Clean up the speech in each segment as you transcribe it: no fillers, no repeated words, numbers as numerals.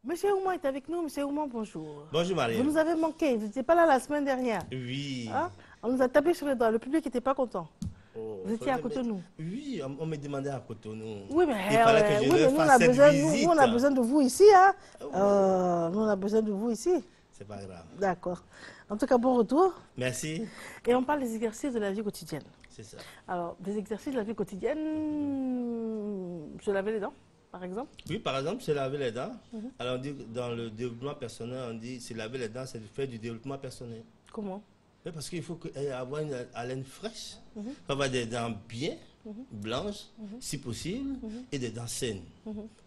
Monsieur Oumar est avec nous. Monsieur Oumar, bonjour. Bonjour Marie. Vous nous avez manqué. Vous n'étiez pas là la semaine dernière. Oui. Hein? On nous a tapé sur les doigts. Le public n'était pas content. Oh, Vous étiez à Cotonou. Oui, on me demandait à Cotonou. Oui, mais, il fallait que je oui, leur mais fasse cette visite. nous, on a besoin de vous ici. Hein? Nous, on a besoin de vous ici. C'est pas grave. D'accord. En tout cas, bon retour. Merci. Et on parle des exercices de la vie quotidienne. C'est ça. Alors, des exercices de la vie quotidienne, se laver les dents, par exemple. Oui, par exemple, se laver les dents. Alors, on dit que dans le développement personnel, on dit se laver les dents, c'est faire du développement personnel. Comment? Oui, parce qu'il faut avoir une haleine fraîche. Il faut avoir des dents bien, blanches, si possible, et des dents saines.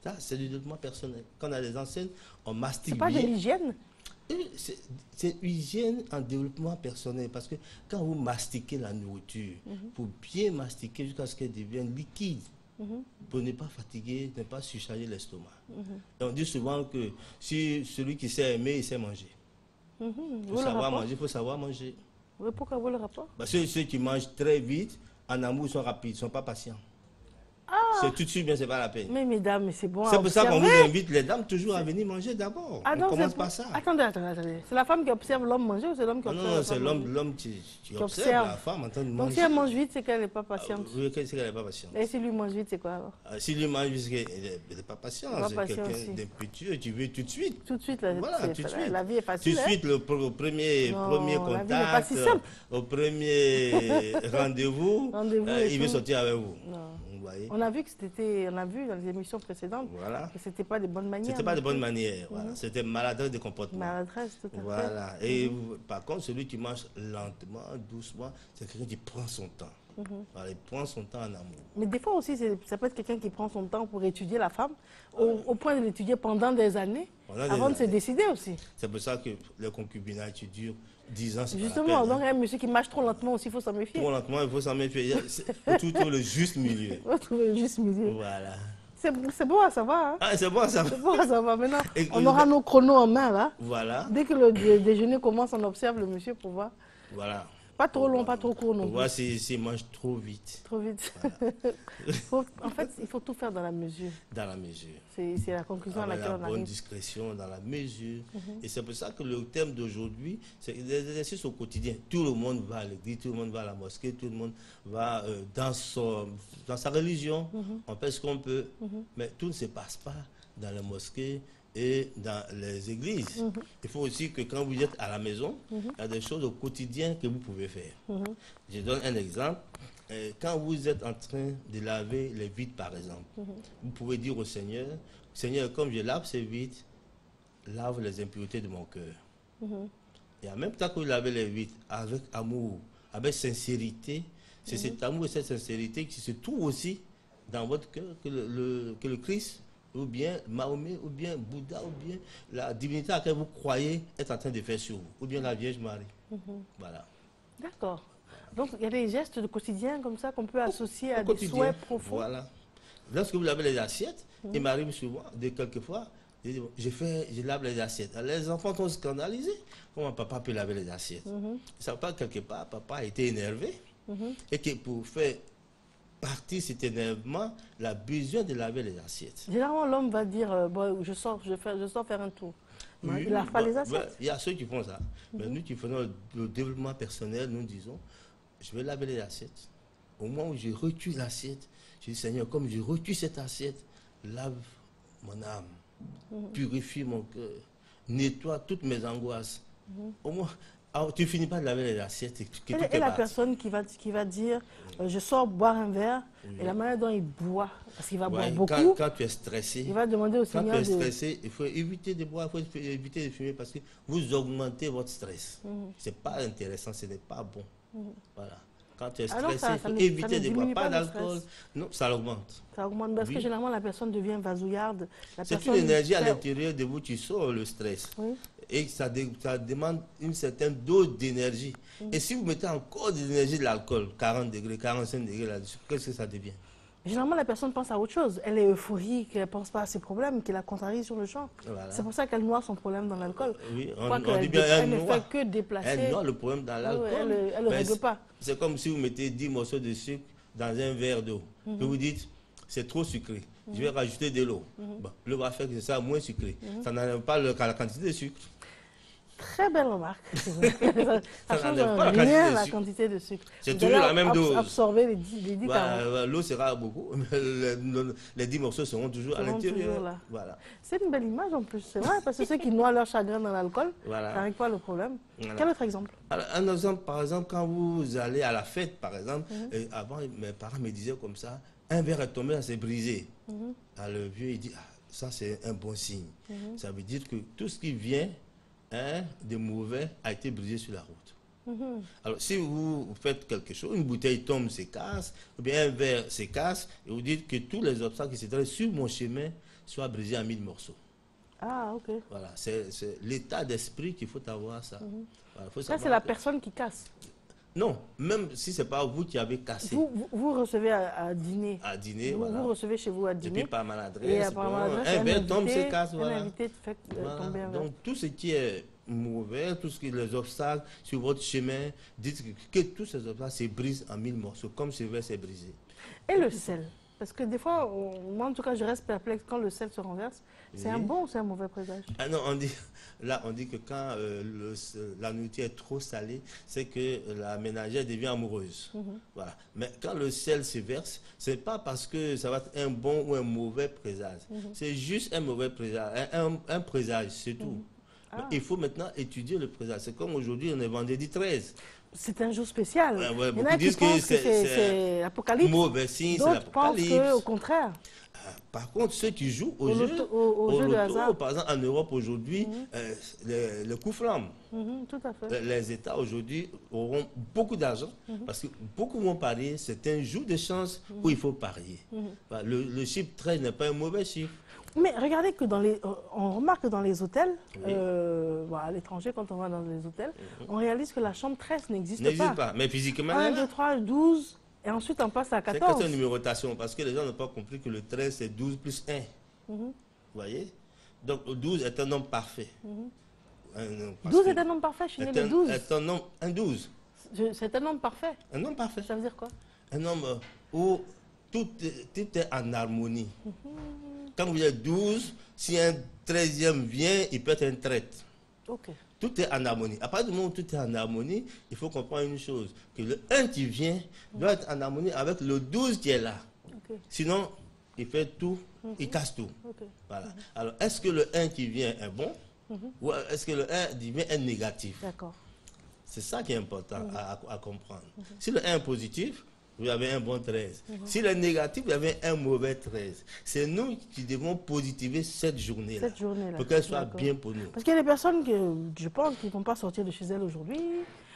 Ça, c'est du développement personnel. Quand on a des dents saines, on mastique bien. C'est pas de l'hygiène? C'est hygiène en développement personnel parce que quand vous mastiquez la nourriture, pour bien mastiquer jusqu'à ce qu'elle devienne liquide, pour ne pas fatiguer, ne pas surcharger l'estomac. On dit souvent que si celui qui sait aimer, il sait manger. Il faut savoir manger, il faut savoir manger. Oui, pourquoi vous le rapport? Parce que ceux qui mangent très vite, en amour, ils sont rapides, ils ne sont pas patients. C'est tout de suite, bien, c'est pas la peine. Mais mesdames, c'est bon. C'est pour ça qu'on vous invite les dames toujours à venir manger d'abord. Ah, on commence par ça. Attendez. C'est la femme qui observe l'homme manger ou c'est l'homme qui observe? Non, c'est l'homme qui observe la femme en train de manger. Donc si elle mange vite, c'est qu'elle n'est pas patiente. Oui, c'est qu'elle n'est pas patiente. Et si lui mange vite, c'est quoi alors? Si lui mange vite, c'est qu'elle n'est pas patiente. C'est quelqu'un d'impétueux, tu veux tout de suite. Tout de suite, voilà, tout de suite. La vie est facile. Tout de suite, au premier contact, pas si simple. au premier rendez-vous, il veut sortir avec vous. Non. On a vu que on a vu dans les émissions précédentes que ce n'était pas de bonnes manières. C'était pas de bonnes manières, voilà. C'était maladresse de comportement. Maladresse, tout à fait. Voilà. Et par contre, celui qui mange lentement, doucement, c'est quelqu'un qui prend son temps. Voilà, il prend son temps en amour. Mais des fois aussi, ça peut être quelqu'un qui prend son temps pour étudier la femme, au point de l'étudier pendant des années, avant de se décider aussi. C'est pour ça que le concubinage dure 10 ans. Justement, donc un monsieur qui marche trop lentement aussi, il faut s'en méfier. Trop lentement, il faut s'en méfier. Il faut trouver le juste milieu. Il faut trouver le juste milieu. Voilà. C'est bon à savoir. Hein? Ah, c'est bon à savoir. C'est bon à savoir. Maintenant, on aura nos chronos en main, là. Voilà. Dès que le déjeuner commence, on observe le monsieur pour voir. Voilà. Pas trop long, pas trop court non plus. Pour voir s'il mange trop vite. Trop vite. Voilà. En fait, il faut tout faire dans la mesure. Dans la mesure. C'est la conclusion à laquelle on arrive. La bonne discrétion, dans la mesure. Et c'est pour ça que le thème d'aujourd'hui, c'est des exercices au quotidien. Tout le monde va à l'église, tout le monde va à la mosquée, tout le monde va dans sa religion. On fait ce qu'on peut. Mais tout ne se passe pas dans la mosquée et dans les églises. Il faut aussi que quand vous êtes à la maison, il y a des choses au quotidien que vous pouvez faire. Je donne un exemple. Quand vous êtes en train de laver les vitres, par exemple, vous pouvez dire au Seigneur, Seigneur, comme je lave ces vitres, lave les impuretés de mon cœur. Et en même temps que vous lavez les vitres, avec amour, avec sincérité, c'est cet amour et cette sincérité qui se trouve aussi dans votre cœur que le Christ, ou bien Mahomet, ou bien Bouddha, ou bien la divinité à laquelle vous croyez est en train de faire sur vous, ou bien la Vierge Marie. Voilà. D'accord. Donc, il y a des gestes de quotidien comme ça qu'on peut associer à des souhaits profonds. Voilà. Lorsque vous lavez les assiettes, il m'arrive souvent, quelquefois, je lave les assiettes. Alors, les enfants sont scandalisés. Comment papa peut laver les assiettes? Ils ne savent pas, quelque part, papa a été énervé. Et que pour faire partir cet énervement, il a besoin de laver les assiettes. Généralement, l'homme va dire bon, je sors faire un tour. Oui, il lave pas les assiettes. Il y a ceux qui font ça. Mais nous qui faisons le développement personnel, nous disons, je vais laver les assiettes. Au moment où je retue l'assiette, je dis, Seigneur, comme je retue cette assiette, lave mon âme, purifie mon cœur, nettoie toutes mes angoisses. Au moins, tu finis pas de laver les assiettes. Et la personne qui va dire, je sors boire un verre, et la manière dont il boit, parce qu'il va boire beaucoup. Quand tu es stressé, il va demander au Seigneur quand tu es stressé, il faut éviter de boire, il faut éviter de fumer, parce que vous augmentez votre stress. Ce n'est pas intéressant, ce n'est pas bon. Voilà. Quand tu es stressé, il faut éviter de boire. Pas d'alcool. Non, ça l'augmente. Ça augmente parce que généralement la personne devient vasouillarde. C'est une énergie à l'intérieur de vous, tu sors le stress. Et ça demande une certaine dose d'énergie. Et si vous mettez encore de l'énergie de l'alcool, 40 degrés, 45 degrés là-dessus, qu'est-ce que ça devient? Généralement, la personne pense à autre chose. Elle est euphorique, elle ne pense pas à ses problèmes, qui la contrarie sur le champ. Voilà. C'est pour ça qu'elle noie son problème dans l'alcool. Oui, on dit bien elle ne fait que déplacer. Elle noie le problème dans l'alcool. Elle ne règle pas. C'est comme si vous mettez 10 morceaux de sucre dans un verre d'eau. Que vous dites, c'est trop sucré. Je vais rajouter de l'eau. Bon, l'eau va faire que ça moins sucré. Ça n'enlève pas la quantité de sucre. Très belle remarque. Ça change rien la quantité de sucre. C'est toujours la même dose. Absorber les 10 grammes. L'eau sera beaucoup, mais les 10 morceaux seront toujours à l'intérieur. Voilà. C'est une belle image en plus, c'est vrai, parce que ceux qui noient leur chagrin dans l'alcool, ça n'arrive pas le problème. Voilà. Quel autre exemple? Alors, un exemple, par exemple, quand vous allez à la fête, par exemple, avant, mes parents me disaient comme ça, un verre est tombé, ça s'est brisé. Alors, le vieux, il dit, ah, ça c'est un bon signe. Ça veut dire que tout ce qui vient de mauvais a été brisé sur la route. Alors, si vous faites quelque chose, une bouteille tombe, se casse, ou bien un verre se casse, et vous dites que tous les obstacles qui se trouvent sur mon chemin soient brisés en 1000 morceaux. Ah, ok. Voilà, c'est l'état d'esprit qu'il faut avoir, ça. Voilà, ça, c'est la personne qui casse. Non, même si ce n'est pas vous qui avez cassé. Vous recevez à dîner. À dîner, voilà. Vous recevez chez vous à dîner. Et puis par maladresse, un verre tombe, se casse, voilà. Invité fait tomber un verre. Donc tout ce qui est mauvais, tout ce qui est les obstacles sur votre chemin, dites que tous ces obstacles se brisent en 1000 morceaux, comme ce verre s'est brisé. Et le sel? Parce que des fois, moi en tout cas, je reste perplexe quand le sel se renverse. C'est un bon ou c'est un mauvais présage? Ah non, on dit que quand la nourriture est trop salée, c'est que la ménagère devient amoureuse. Voilà. Mais quand le sel se verse, ce n'est pas parce que ça va être un bon ou un mauvais présage. C'est juste un mauvais présage, un présage, c'est tout. Il faut maintenant étudier le présage. C'est comme aujourd'hui, on est vendredi 13. C'est un jour spécial. Beaucoup disent que c'est l'Apocalypse. Mauvais signe, c'est l'Apocalypse. D'autres pensent qu'au contraire. Par contre, ceux qui jouent au jeu de hasard, par exemple en Europe aujourd'hui, le coup flamme. Tout à fait. Les États aujourd'hui auront beaucoup d'argent parce que beaucoup vont parier. C'est un jour de chance où il faut parier. Le chiffre 13 n'est pas un mauvais chiffre. Mais regardez que on remarque que dans les hôtels, à l'étranger, quand on va dans les hôtels, on réalise que la chambre 13 n'existe pas. N'existe pas, mais physiquement... 1, 2, 3, 12, et ensuite on passe à 14. C'est question de numérotation, parce que les gens n'ont pas compris que le 13 c'est 12 plus 1. Vous voyez? Donc le 12 est un nombre parfait. 12 est un nombre parfait, je suis né le 12. Un 12. C'est un nombre parfait. Un nombre parfait. Ça veut dire quoi? Un nombre où tout est en harmonie. Quand vous êtes 12, si un 13e vient, il peut être un traître. Tout est en harmonie. À partir du moment où tout est en harmonie, il faut comprendre une chose, que le 1 qui vient doit être en harmonie avec le 12 qui est là. Sinon, il fait tout, il casse tout. Voilà. Alors, est-ce que le 1 qui vient est bon ou est-ce que le 1 qui vient est négatif? C'est ça qui est important à comprendre. Si le 1 est positif, vous avez un bon 13. S'il est négatif, vous avez un mauvais 13. C'est nous qui devons positiver cette journée-là. Pour qu'elle soit bien pour nous. Parce qu'il y a des personnes que je pense qui ne vont pas sortir de chez elles aujourd'hui.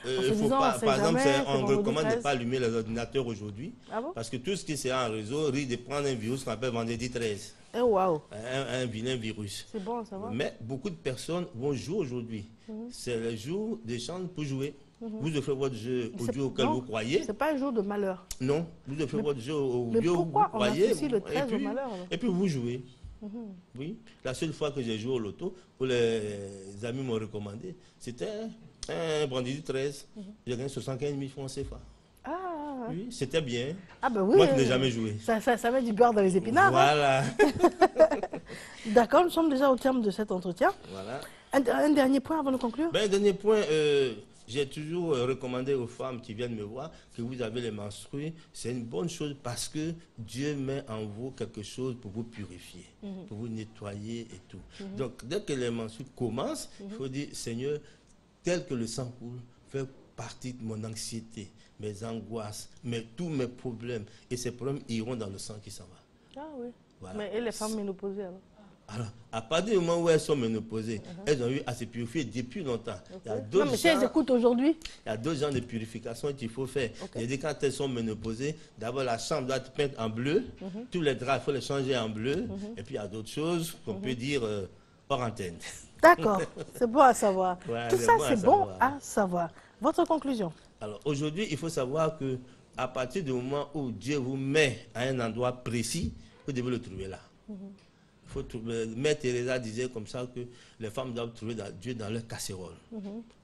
Par exemple, on recommande de ne pas allumer les ordinateurs aujourd'hui. Parce que tout ce qui est en réseau risque de prendre un virus qu'on appelle vendredi 13. Un vilain virus. C'est bon, ça va. Mais beaucoup de personnes vont jouer aujourd'hui. C'est le jour des chances pour jouer. Vous offrez votre jeu au Dieu auquel vous croyez. Ce n'est pas un jour de malheur. Non, vous offrez votre jeu au Dieu auquel vous croyez. Le 13 au malheur, et puis vous jouez. Oui, la seule fois que j'ai joué au loto, où les amis m'ont recommandé, c'était un vendredi 13. J'ai gagné 75 000 francs CFA. Oui, c'était bien. Moi qui n'ai jamais joué. Ça met du beurre dans les épinards. Voilà. D'accord, nous sommes déjà au terme de cet entretien. Voilà. Un dernier point avant de conclure. Un dernier point, j'ai toujours recommandé aux femmes qui viennent me voir que vous avez les menstrues. C'est une bonne chose parce que Dieu met en vous quelque chose pour vous purifier, pour vous nettoyer et tout. Donc, dès que les menstrues commencent, il faut dire, Seigneur, tel que le sang coule, fais partie de mon anxiété, mes angoisses, tous mes problèmes. Et ces problèmes iront dans le sang qui s'en va. Ah oui. Voilà. Mais et les femmes ménopausées alors? À partir du moment où elles sont ménopausées, elles ont eu à se purifier depuis longtemps. Il y a mais si elles écoutent aujourd'hui. Il y a 2 genres de purification qu'il faut faire. Il dit quand elles sont ménopausées, d'abord la chambre doit être peinte en bleu, tous les draps, il faut les changer en bleu, et puis il y a d'autres choses qu'on peut dire hors antenne. D'accord, c'est bon à savoir. Tout ça, c'est bon à savoir. Votre conclusion? Alors aujourd'hui, il faut savoir que à partir du moment où Dieu vous met à un endroit précis, vous devez le trouver là. Faut trouver, Mère Teresa disait comme ça que les femmes doivent trouver Dieu dans leur casserole.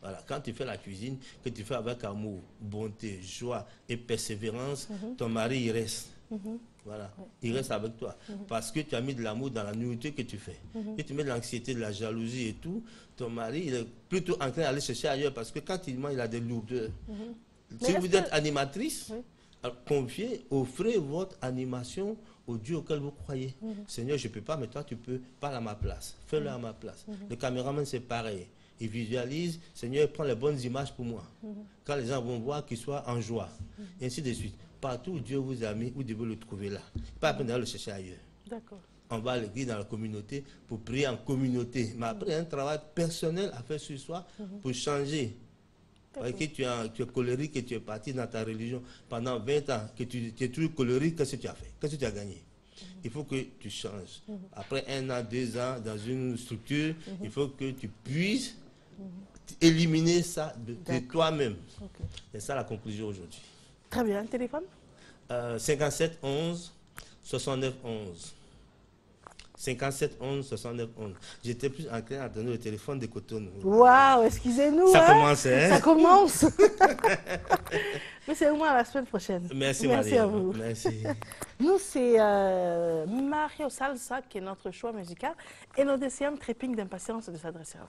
Voilà. Quand tu fais la cuisine, que tu fais avec amour, bonté, joie et persévérance, ton mari il reste. Voilà. Il reste avec toi. Parce que tu as mis de l'amour dans la nourriture que tu fais. Et tu mets de l'anxiété, de la jalousie et tout, ton mari il est plutôt enclin à aller chercher ailleurs parce que quand il mange, il a des lourdeurs. Si vous êtes animatrice, alors confiez, offrez votre animation au Dieu auquel vous croyez. Seigneur, je ne peux pas, mais toi tu peux, parle à ma place, fais-le à ma place. Le caméraman c'est pareil. Il visualise, Seigneur, prends les bonnes images pour moi. Quand les gens vont voir, qu'ils soient en joie. Et ainsi de suite. Partout où Dieu vous a mis, vous devez le trouver là. Pas la peine d'aller le chercher ailleurs. D'accord. On va à l'église dans la communauté pour prier en communauté. Mais après, il y a un travail personnel à faire sur soi pour changer. Que tu es colérique et tu es parti dans ta religion pendant 20 ans, que tu es toujours colérique, qu'est-ce que tu as fait? Qu'est-ce que tu as gagné? Il faut que tu changes. Après 1 an, 2 ans dans une structure, il faut que tu puisses éliminer ça de toi-même. C'est ça la conclusion aujourd'hui. Très bien. Téléphone 57 11 69 11. 57 11 69 11. J'étais plus enclin à donner le téléphone de Cotonou. Waouh, excusez-nous. Ça commence, hein? Ça commence. Mais c'est au moins la semaine prochaine. Merci à vous. Merci. Nous, c'est Mario Salsa qui est notre choix musical et nous essayons trépigne d'impatience de s'adresser à vous.